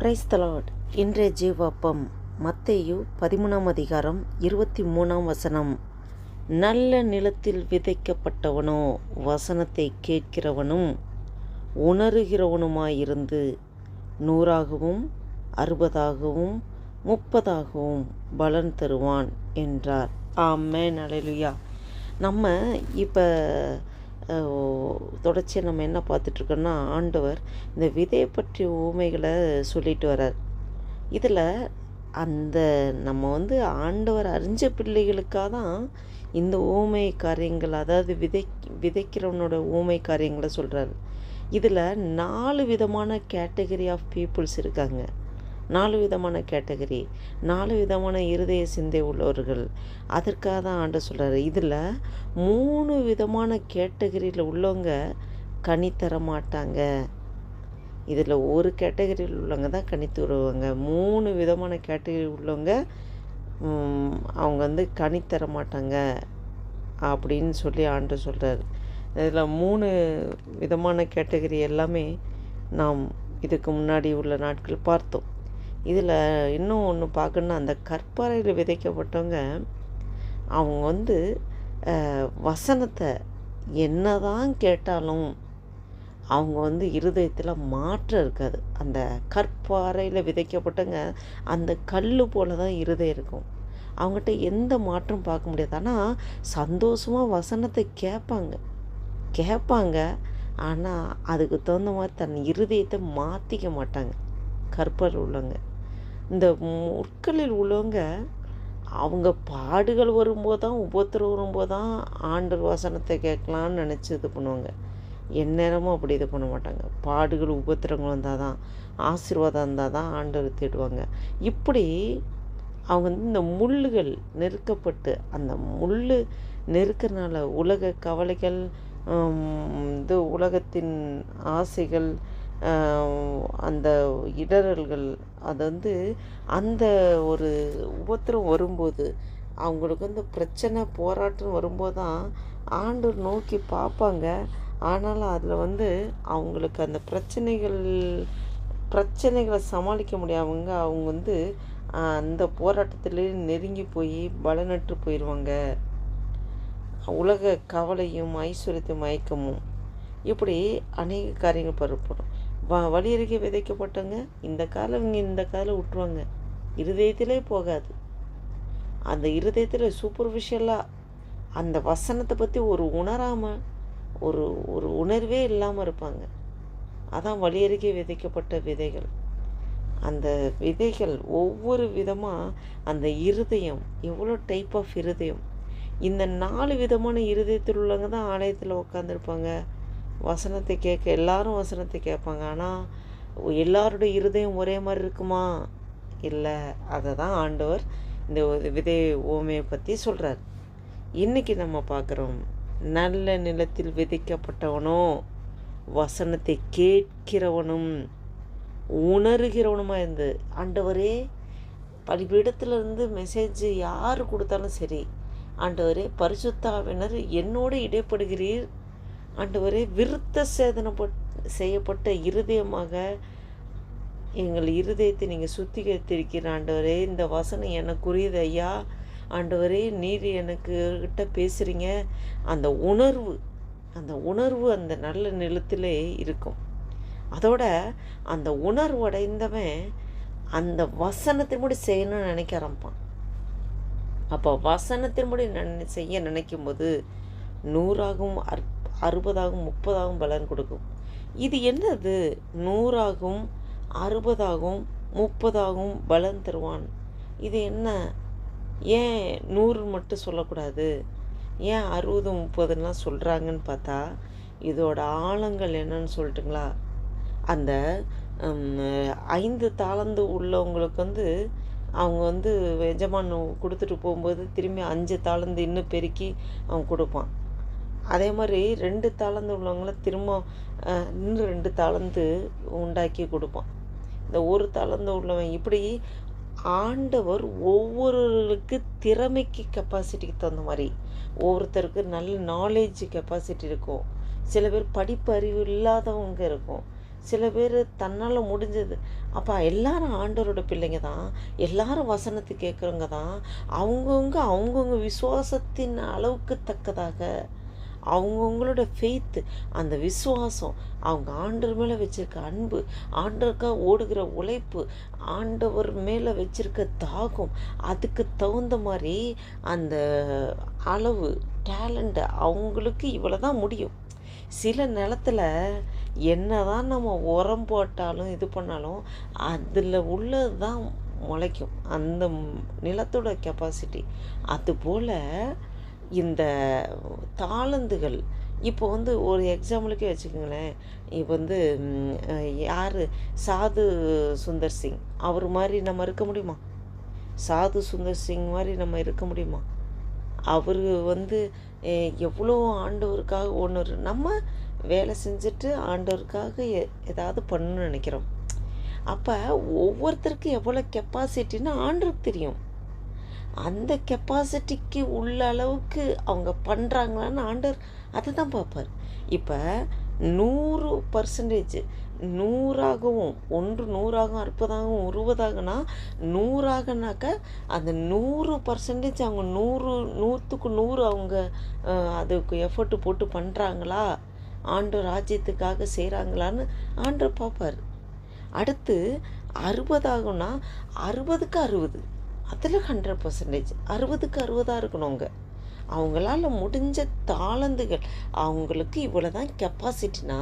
Praise the Lord. இன்றைய ஜீவாப்பம் மத்தேயு 13 அதிகாரம் 23 நல்ல நிலத்தில் விதைக்கப்பட்டவனோ வசனத்தை கேட்கிறவனும் உணர்கிறவனுமாயிருந்து 100ஆகவும் 60ஆகவும் 30ஆகவும் பலன் தருவான் என்றார். ஆமென், அல்லேலூயா. நம்ம இப்போ தொடர்ச்சியாக நம்ம என்ன பார்த்துட்ருக்கோன்னா, ஆண்டவர் இந்த விதையை பற்றிய ஊமைகளை சொல்லிட்டு வர்றார். இதில் நம்ம ஆண்டவர் அறிஞ்ச பிள்ளைகளுக்காக தான் இந்த ஊமை காரியங்கள், அதாவது விதைக்கிறவனோட ஊமை காரியங்களை சொல்கிறார். இதில் 4 விதமான கேட்டகரி ஆஃப் பீப்புள்ஸ் இருக்காங்க. 4 விதமான கேட்டகரி, 4 விதமான இருதய சிந்தை உள்ளவர்கள். அதற்காக தான் ஆண்டவர் சொல்கிறார். இதில் 3 விதமான கேட்டகரியில் உள்ளவங்க கனி தர மாட்டாங்க. இதில் ஒரு கேட்டகரியில் உள்ளவங்க தான் கனி தருவாங்க. 3 விதமான கேட்டகரி உள்ளவங்க அவங்க கனி தர மாட்டாங்க அப்படின்னு சொல்லி ஆண்டவர் சொல்கிறார். இதில் 3 விதமான கேட்டகரி எல்லாமே நாம் இதுக்கு முன்னாடி உள்ள நாட்கள் பார்த்தோம். இதில் இன்னும் ஒன்று பார்க்கணுன்னா, அந்த கற்பாறையில் விதைக்கப்பட்டவங்க அவங்க வசனத்தை என்ன தான் கேட்டாலும் அவங்க இருதயத்தில் மாற்றம் இருக்காது. அந்த கற்பாறையில் விதைக்கப்பட்டவங்க அந்த கல் போல தான் இருதயம் இருக்கும். அவங்ககிட்ட எந்த மாற்றம் பார்க்க முடியாது. ஆனால் சந்தோஷமாக வசனத்தை கேட்பாங்க. ஆனால் அதுக்கு தகுந்த மாதிரி தன் இருதயத்தை மாற்றிக்க மாட்டாங்க. கற்பாறையில் உள்ளவங்க. இந்த முற்களில் உள்ளவங்க அவங்க பாடுகள் வரும்போது தான், உபத்திரம் வரும்போது தான் ஆண்டவர் வசனத்தை கேட்கலான்னு நினச்சி இது பண்ணுவாங்க. எந்நேரமும் அப்படி இது பண்ண மாட்டாங்க. பாடுகள் உபத்திரங்கள் வந்தால் தான், ஆசீர்வாதம் இருந்தால் தான் ஆண்டவர் தேடுவாங்க. இப்படி அவங்க இந்த முள்ளுகள் நெருக்கப்பட்டு, அந்த முள் நெருக்கிறனால உலக கவலைகள், உலகத்தின் ஆசைகள், அந்த இடறல்கள், அது அந்த ஒரு உபத்திரம் வரும்போது, அவங்களுக்கு பிரச்சனை போராட்டம் வரும்போது தான் ஆண்டவர் நோக்கி பார்ப்பாங்க. ஆனாலும் அதில் அவங்களுக்கு அந்த பிரச்சனைகளை சமாளிக்க முடியாமங்க அவங்க அந்த போராட்டத்திலே நெருங்கி போய் பலனற்று போயிடுவாங்க. உலக கவலையும் ஐஸ்வர்யத்தையும் மயக்கமும் இப்படி அநேக காரியங்கள் பரப்படும். வழி அருகே விதைக்கப்பட்டவங்க இந்த காலம் விட்டுருவாங்க. இருதயத்திலே போகாது. அந்த இருதயத்தில் சூப்பர்ஃபிஷியலாக அந்த வசனத்தை பற்றி உணராமல் ஒரு உணர்வே இல்லாமல் இருப்பாங்க. அதான் வழி அருகே விதைக்கப்பட்ட விதைகள். அந்த விதைகள் ஒவ்வொரு விதமாக, அந்த இருதயம் எவ்வளோ டைப் ஆஃப் இருதயம். இந்த 4 விதமான இருதயத்தில் உள்ளவங்க தான் ஆலயத்தில் உட்காந்துருப்பாங்க. வசனத்தை கேட்க எல்லாரும் வசனத்தை கேட்பாங்க. ஆனால் எல்லாருடைய இருதயம் ஒரே மாதிரி இருக்குமா? இல்லை. அதை தான் ஆண்டவர் இந்த விதை ஓமையை பற்றி சொல்கிறார். இன்றைக்கி நம்ம பார்க்குறோம், நல்ல நிலத்தில் விதைக்கப்பட்டவனோ வசனத்தை கேட்கிறவனும் உணர்கிறவனுமா இருந்து, ஆண்டவரே பலிபீடத்திலிருந்து மெசேஜ் யார் கொடுத்தாலும் சரி, ஆண்டவரே பரிசுத்த ஆவியானவர் என்னோடு இடைப்படுகிறீர், ஆண்டவரே விருத்த செய்யப்பட்ட இருதயமாக எங்கள் இருதயத்தை நீங்கள் சுத்திகரித்திருக்கிற ஆண்டவரே, இந்த வசனம் எனக்குரியது ஐயா, ஆண்டவரே நீர் எனக்கு கிட்ட பேசுகிறீங்க. அந்த உணர்வு அந்த நல்ல நிலத்திலே இருக்கும். அதோட அந்த உணர்வு அடைந்தவன் அந்த வசனத்தின்படி செய்யணும்னு நினைக்க ஆரம்பிப்பான். அப்போ வசனத்தின்படி செய்ய நினைக்கும்போது 100ஆகவும் 60ஆகவும் 30ஆகவும் பலன் கொடுக்கும். இது என்னது? 100ஆகவும் 60ஆகவும் 30ஆகவும் பலன் தருவான். இது என்ன? ஏன் 100 மட்டும் சொல்லக்கூடாது? ஏன் 60 30லாம் சொல்கிறாங்கன்னு பார்த்தா, இதோட ஆழங்கள் என்னன்னு சொல்லட்டுங்களா? அந்த 5 தாளந்து உள்ளவங்களுக்கு அவங்க எஜமான் கொடுத்துட்டு போகும்போது திரும்பி 5 தாளந்து இன்னும் பெருக்கி அவன் கொடுப்பான். அதே மாதிரி 2 தாளந்து உள்ளவங்கள திரும்ப இன்னும் 2 தாளந்து உண்டாக்கி கொடுப்பான். இந்த 1 தாளந்து உள்ளவன் இப்படி ஆண்டவர் ஒவ்வொருவருக்கு திறமைக்கு கெப்பாசிட்டிக்கு தகுந்த மாதிரி, ஒவ்வொருத்தருக்கு நல்ல நாலேஜ் கெப்பாசிட்டி இருக்கும். சில பேர் படிப்பு அறிவு இல்லாதவங்க இருக்கும். சில பேர் தன்னால் முடிஞ்சது. அப்போ எல்லாரும் ஆண்டவரோட பிள்ளைங்க தான், எல்லாரும் வசனத்தை கேட்குறவங்க தான். அவங்கவுங்க விசுவாசத்தின் அளவுக்கு தக்கதாக அவங்கவுங்களோட ஃபெய்த்து, அந்த விசுவாசம், அவங்க ஆண்டவர் மேலே வச்சுருக்க அன்பு, ஆண்டவருக்காக ஓடுகிற உழைப்பு, ஆண்டவர் மேலே வச்சுருக்க தாகம், அதுக்கு தகுந்த மாதிரி அந்த அளவு டேலண்ட்டு அவங்களுக்கு இவ்வளோ தான் முடியும். சில நிலத்துல என்ன தான் நம்ம உரம் போட்டாலும் இது பண்ணாலும் அதில் உள்ளது தான் முளைக்கும், அந்த நிலத்தோட கெப்பாசிட்டி. அதுபோல் இந்த தாளந்துகள் இப்போ ஒரு எக்ஸாம்பிளுக்கே வச்சுக்கோங்களேன். இப்போ யார் சாது சுந்தர் சிங் அவர் மாதிரி நம்ம இருக்க முடியுமா? சாது சுந்தர் சிங் மாதிரி நம்ம இருக்க முடியுமா? அவர் எவ்வளோ ஆண்டவருக்காக ஒன்று நம்ம வேலை செஞ்சுட்டு ஆண்டவருக்காக ஏதாவது பண்ணணும்னு நினைக்கிறோம். அப்போ ஒவ்வொருத்தருக்கும் எவ்வளோ கெப்பாசிட்டின்னு ஆண்டவருக்கு தெரியும். அந்த கெப்பாசிட்டிக்கு உள்ள அளவுக்கு அவங்க பண்ணுறாங்களான்னு ஆண்டவர் அதை தான் பார்ப்பார். இப்போ 100% 100ஆகவும் 100ஆகவும் 60ஆகவும் 60ஆகனா 100ஆகனாக்க அந்த 100% அவங்க 100க்கு 100 அவங்க அதுக்கு எஃபர்ட்டு போட்டு பண்ணுறாங்களா, ஆண்டவர் ராஜ்யத்துக்காக செய்கிறாங்களான்னு ஆண்டவர் பார்ப்பார். அடுத்து 60ஆகும்னா 60க்கு 60, அதில் 100%, 60க்கு 60 இருக்கணுங்க. அவங்களால முடிஞ்ச தாளந்துகள், அவங்களுக்கு இவ்வளோ தான் கெப்பாசிட்டினா,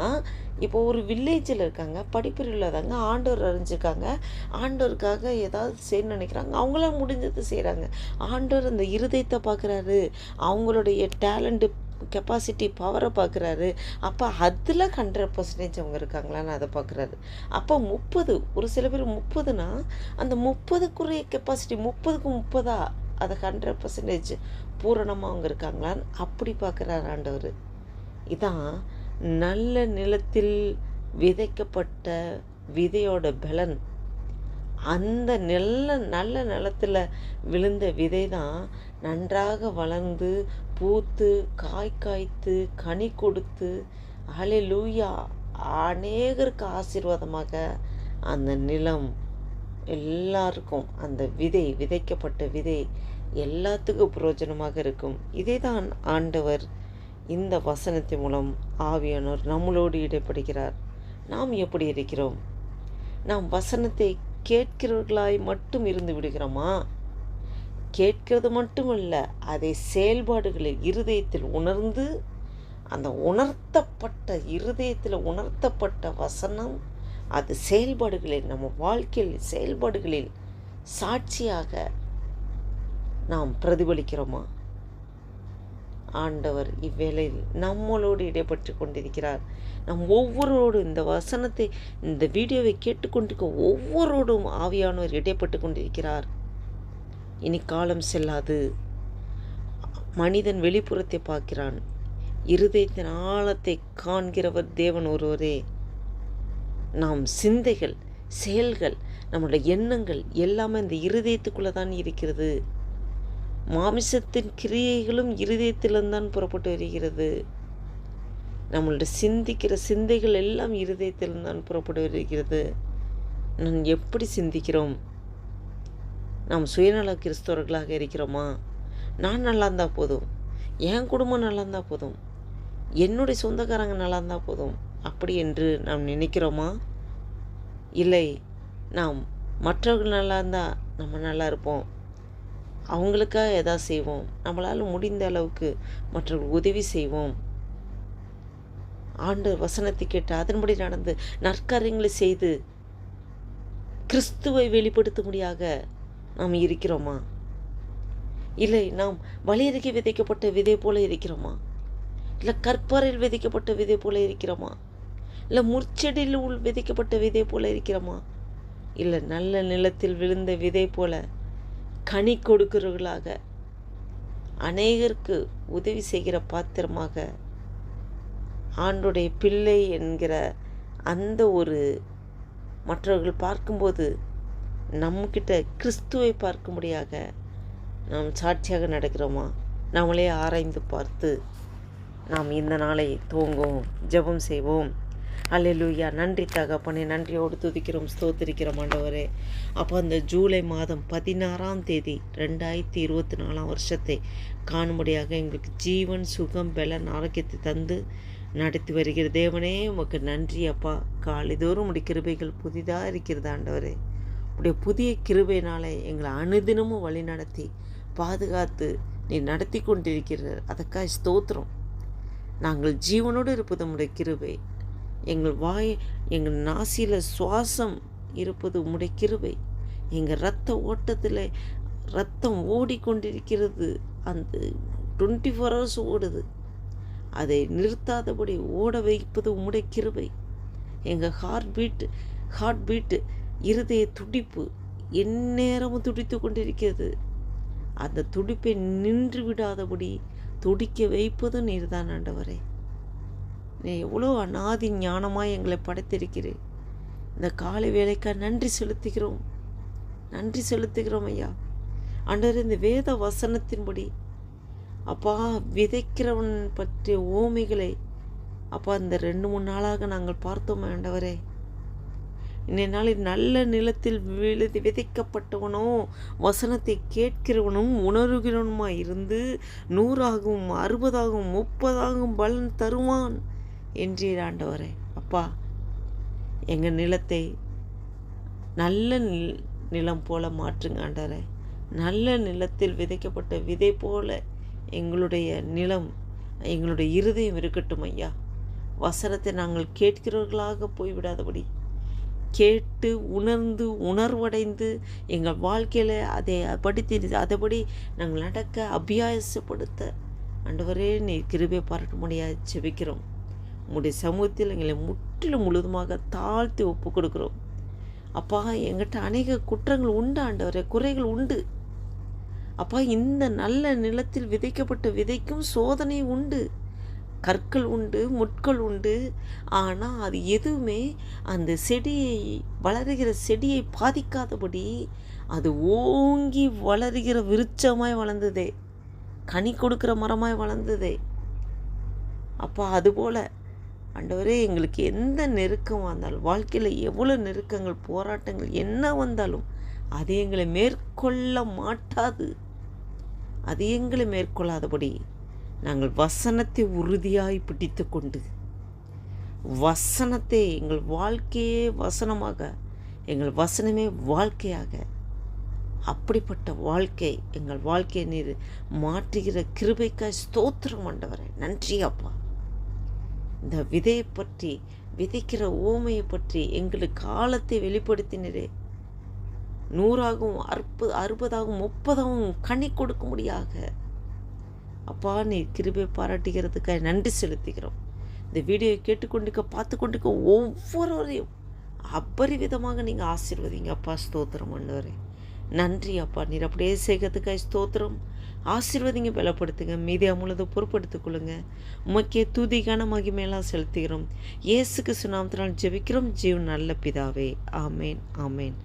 இப்போ ஒரு வில்லேஜில் இருக்காங்க, படிப்பறிவு இல்லாதவங்க, ஆண்டவர் அறிஞ்சிருக்காங்க, ஆண்டவருக்காக ஏதாவது செய்யணும்னு நினைக்கிறாங்க, அவங்களால முடிஞ்சது செய்கிறாங்க. ஆண்டவர் அந்த இருதயத்தை பார்க்குறாரு, அவங்களுடைய டேலண்ட்டு கெப்பாசிட்டி பவரை பார்க்குறாரு. அப்போ அதில் 100% அவங்க இருக்காங்களான்னு அதை பார்க்குறாரு. அப்போ 30, ஒரு சில பேர் 30னா அந்த 30க்குரிய கெப்பாசிட்டி 30க்கு 30 அதை 100% பூரணமாக அவங்க இருக்காங்களான்னு அப்படி பார்க்குறாரு ஆண்டவர். இதான் நல்ல நிலத்தில் விதைக்கப்பட்ட விதையோட பலன். அந்த நல்ல நிலத்தில் விழுந்த விதை தான் நன்றாக வளர்ந்து பூத்து காய்த்து கனி கொடுத்து ஹல்லேலூயா அநேகருக்கு ஆசீர்வாதமாக அந்த நிலம் எல்லாருக்கும், அந்த விதைக்கப்பட்ட விதை எல்லாத்துக்கும் பிரயோஜனமாக இருக்கும். இதை தான் ஆண்டவர் இந்த வசனத்தின் மூலம் ஆவியானவர் நம்மளோடு இடைப்படுகிறார். நாம் எப்படி இருக்கிறோம்? நாம் வசனத்தை கேட்கிறவர்களாய் மட்டும் இருந்து விடுகிறோமா? கேட்கிறது மட்டுமல்ல, அதை செயல்பாடுகளில் இருதயத்தில் உணர்ந்து, அந்த இருதயத்தில் உணர்த்தப்பட்ட வசனம் அது செயல்பாடுகளில், நம்ம வாழ்க்கையில் செயல்பாடுகளில் சாட்சியாக நாம் பிரதிபலிக்கிறோமா? ஆண்டவர் இவ்வேளையில் நம்மளோடு இடைப்பட்டு கொண்டிருக்கிறார். நம் ஒவ்வொருவரோடும் இந்த வசனத்தை, இந்த வீடியோவை கேட்டுக்கொண்டிருக்க ஒவ்வொருவரோடும் ஆவியானவர் இடைப்பட்டு கொண்டிருக்கிறார். இனி காலம் செல்லாது. மனிதன் வெளிப்புறத்தை பார்க்கிறான், இருதயத்தின் ஆழத்தை காண்கிறவர் தேவன் ஒருவரே. நாம் சிந்தைகள், செயல்கள், நம்முடைய எண்ணங்கள் எல்லாமே இந்த இருதயத்துக்குள்ளே தான் இருக்கிறது. மாமிசத்தின் கிரியைகளும் இருதயத்தில்தான் புறப்பட்டு வருகிறது. நம்மளுடைய சிந்திக்கிற சிந்தைகள் எல்லாம் இருதயத்தில்தான் புறப்பட்டு வருகிறது. நான் எப்படி சிந்திக்கிறோம்? நாம் சுயநல கிறிஸ்தவர்களாக இருக்கிறோமா? நான் நல்லா இருந்தால் போதும், என் குடும்பம் நல்லா இருந்தால் போதும், என்னுடைய சொந்தக்காரங்க நல்லா இருந்தால் போதும், அப்படி என்று நாம் நினைக்கிறோமா? இல்லை, நாம் மற்றவர்கள் நல்லா இருந்தால் நம்ம நல்லா இருப்போம், அவங்களுக்காக எதாவது செய்வோம், நம்மளால் முடிந்த அளவுக்கு மற்றவர்கள் உதவி செய்வோம், ஆண்டவர் வசனத்தை கேட்டு அதன்படி நடந்து நற்காரியங்களை செய்து கிறிஸ்துவை வெளிப்படுத்தும்படியாக நாம் இருக்கிறோமா? இல்லை, நாம் வழியருகே விதைக்கப்பட்ட விதை போல இருக்கிறோமா? இல்லை கற்பாறையில் விதைக்கப்பட்ட விதை போல இருக்கிறோமா? இல்லை முற்செடியில் விதைக்கப்பட்ட விதை போல இருக்கிறோமா? இல்லை நல்ல நிலத்தில் விழுந்த விதை போல கனி கொடுக்கிறவர்களாக, அநேகருக்கு உதவி செய்கிற பாத்திரமாக, ஆண்டுடைய பிள்ளை என்கிற அந்த ஒரு மற்றவர்கள் பார்க்கும்போது நம்மக்கிட்ட கிறிஸ்துவை பார்க்கும்படியாக நாம் சாட்சியாக நடக்கிறோமா? நம்மளே ஆராய்ந்து பார்த்து நாம் இந்த நாளை துவங்குவோம், ஜெபம் செய்வோம். அல்லேலூயா. நன்றி தகப்பனே, நன்றியோடு துதிக்கிறோம், ஸ்தோத்திரிக்கிறோம் ஆண்டவரே. அப்போ அந்த ஜூலை மாதம் 16ஆம் தேதி 2024 வருஷத்தை காணும்படியாக எங்களுக்கு ஜீவன், சுகம், பலன், ஆரோக்கியத்தை தந்து நடத்தி வருகிற தேவனே உமக்கு நன்றி அப்பா. காலைதோறும் உடைய கிருபைகள் புதிதாக இருக்கிறது ஆண்டவரே. உடைய புதிய கிருபையினாலே எங்களை அனுதினமும் வழி நடத்தி பாதுகாத்து நீ நடத்தி கொண்டிருக்கிறார். அதற்காக ஸ்தோத்திரம். நாங்கள் ஜீவனோடு இருப்பது உம்முடைய கிருபை. எங்கள் நாசியில் சுவாசம் இருப்பது உம்முடைய கிருபை. எங்கள் இரத்த ஓட்டத்தில் ரத்தம் ஓடிக்கொண்டிருக்கிறது. அந்த 24 hours ஓடுது. அதை நிறுத்தாதபடி ஓட வைப்பது உம்முடைய கிருபை. எங்கள் ஹார்ட் பீட்டு இருதய துடிப்பு எந்நேரமும் துடித்து கொண்டிருக்கிறது. அந்த துடிப்பை நின்று விடாதபடி துடிக்க வைப்பது நீர்தான் ஆண்டவரே. நீ எவ்வளோ அநாதி ஞானமாய் எங்களை படைத்திருக்கிறேன். இந்த காலை வேலைக்காக நன்றி செலுத்துகிறோம் ஐயா. ஆண்டவரே, இந்த வேத வசனத்தின்படி அப்பா விதைக்கிறவன் பற்றிய ஓமைகளை அப்பா இந்த 2-3 நாளாக நாங்கள் பார்த்தோம் ஆண்டவரே. இன்னைய நாளில் நல்ல நிலத்தில் விதைக்கப்பட்டவனோ வசனத்தை கேட்கிறவனும் உணர்கிறவனுமாய் இருந்து 100ஆகவும் 60ஆகவும் 30ஆகவும் பலன் தருவான் என்றீர் ஆண்டவரே. அப்பா, எங்கள் நிலத்தை நல்ல நிலம் போல மாற்றுங்க ஆண்டவரே. நல்ல நிலத்தில் விதைக்கப்பட்ட விதை போல எங்களுடைய நிலம், எங்களுடைய இருதயம் இருக்கட்டும் ஐயா. வசனத்தை நாங்கள் கேட்கிறவர்களாக போய்விடாதபடி கேட்டு உணர்ந்து உணர்வடைந்து எங்கள் வாழ்க்கையில் அதைப்படி நாங்கள் நடக்க அபியாசப்படுத்த ஆண்டவரே நீ கிருபை பாராட்டும்படியாக ஜெபிக்கிறோம். உங்களுடைய சமூகத்தில் எங்களை முற்றிலும் முழுதுமாக தாழ்த்தி ஒப்பு கொடுக்குறோம். அப்பா, எங்கிட்ட அநேக குற்றங்கள் உண்டு ஆண்டவரே, குறைகள் உண்டு அப்பா. இந்த நல்ல நிலத்தில் விதைக்கப்பட்ட விதைக்கும் சோதனை உண்டு, கற்கள் உண்டு, முட்கள் உண்டு. ஆனால் அது எதுவுமே அந்த வளருகிற செடியை பாதிக்காதபடி அது ஓங்கி வளருகிற விருட்சமாய் வளர்ந்ததே, கனி கொடுக்கிற மரமாய் வளர்ந்ததே அப்பா. அதுபோல் ஆண்டவரே, எங்களுக்கு எந்த நெருக்கம் வந்தாலும், வாழ்க்கையில் எவ்வளோ நெருக்கங்கள், போராட்டங்கள் என்ன வந்தாலும் அது எங்களை மேற்கொள்ள மாட்டாது. அது எங்களை மேற்கொள்ளாதபடி நாங்கள் வசனத்தை உறுதியாய் பிடித்து கொண்டு வசனத்தை எங்கள் வாழ்க்கையே வசனமாக, எங்கள் வசனமே வாழ்க்கையாக, அப்படிப்பட்ட வாழ்க்கை எங்கள் வாழ்க்கையை நீர் மாற்றுகிற கிருபைக்காய் ஸ்தோத்திரம் ஆண்டவரே. நன்றி அப்பா. இந்த விதையை பற்றி, விதைக்கிற ஓமையை பற்றி எங்களுக்கு காலத்தை வெளிப்படுத்தினரே. 100ஆகவும் 60ஆகவும் 30ஆகவும் கனி கொடுக்கும்படியாக அப்பா நீ கிருபை பாராட்டுகிறதுக்காக நன்றி செலுத்துகிறோம். இந்த வீடியோவை பார்த்து கொண்டிருக்க ஒவ்வொருவரையும் அபரிவிதமாக நீங்கள் ஆசீர்வதிங்க அப்பா. ஸ்தோத்திரம் ஆண்டவரே. நன்றி அப்பா. நீர் அப்படியே செய்கிறதுக்காக ஸ்தோத்திரம். ஆசீர்வதிங்க, பலப்படுத்துங்க, மீதியாக முழுதும் பொறுப்படுத்திக் கொள்ளுங்க. உமக்கே துதிக்கான மகிமையெல்லாம் செலுத்துகிறோம். இயேசு கிறிஸ்து நாமத்தினால் ஜெபிக்கிறோம் ஜீவன் நல்ல பிதாவே. ஆமேன், ஆமேன்.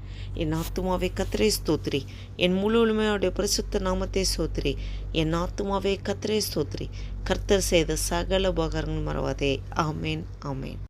என் ஆத்துமாவே கர்த்தரை ஸ்தோத்திரி, என் முழு உண்மையோடைய பரிசுத்த நாமத்தை ஸ்தோத்திரி. என் ஆத்துமாவே கர்த்தரை ஸ்தோத்திரி, கர்த்தர் செய்த சகல உபகாரங்கள் மறவாதே. ஆமேன், ஆமேன்.